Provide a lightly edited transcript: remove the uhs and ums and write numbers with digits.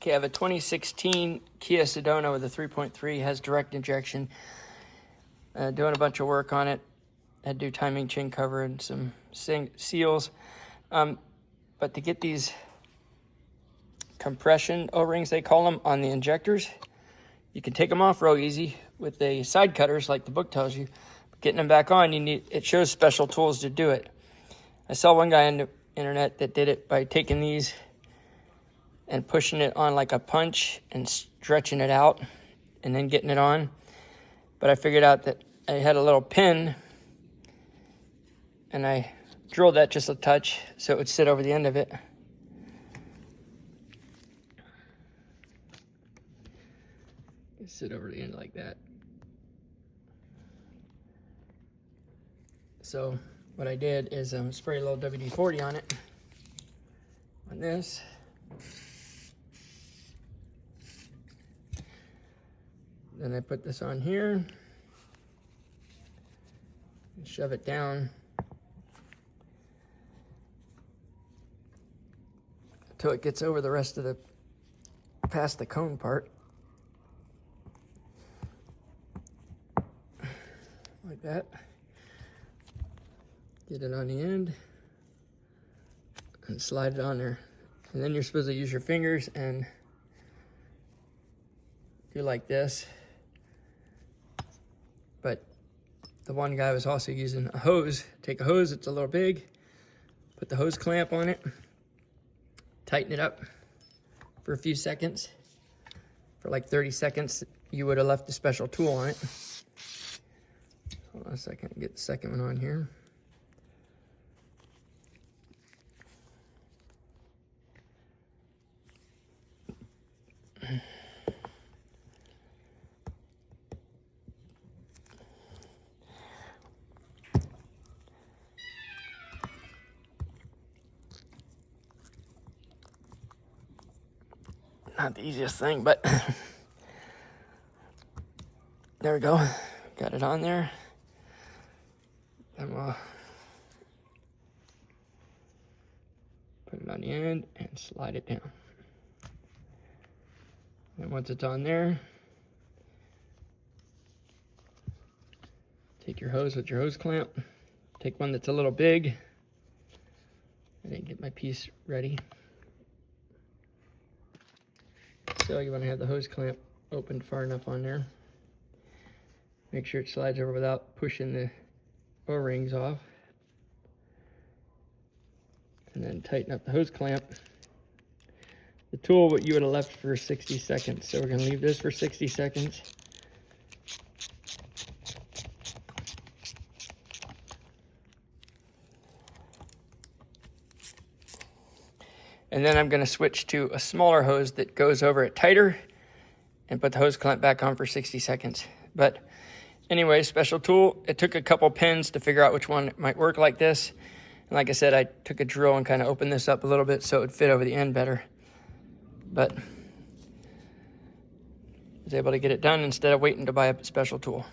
Okay, I have a 2016 Kia Sedona with a 3.3, has direct injection. Doing a bunch of work on it. Had to do timing chain cover and some seals. But to get these compression O-rings, they call them, on the injectors, you can take them off real easy with the side cutters like the book tells you. But getting them back on, it shows special tools to do it. I saw one guy on the internet that did it by taking these and pushing it on like a punch and stretching it out and then getting it on. But I figured out that I had a little pin and I drilled that just a touch so it would sit over the end of it. Sit over the end like that. So what I did is spray a little WD-40 on it, on this. Then I put this on here and shove it down until it gets over the rest of the, past the cone part. Like that. Get it on the end and slide it on there. And then you're supposed to use your fingers and do like this. But the one guy was also using a hose. Take a hose, it's a little big, put the hose clamp on it, tighten it up for a few seconds. For like 30 seconds, you would have left the special tool on it. Hold on a second, get the second one on here. Not the easiest thing, but there we go. Got it on there. Then we'll put it on the end and slide it down. And once it's on there, take your hose with your hose clamp. Take one that's a little big. I didn't get my piece ready. So you want to have the hose clamp opened far enough on there. Make sure it slides over without pushing the O-rings off. And then tighten up the hose clamp. The tool, what you would have left for 60 seconds. So we're going to leave this for 60 seconds. And then I'm going to switch to a smaller hose that goes over it tighter and put the hose clamp back on for 60 seconds. But anyway, special tool. It took a couple pins to figure out which one might work like this. And like I said, I took a drill and kind of opened this up a little bit so it would fit over the end better. But I was able to get it done instead of waiting to buy a special tool.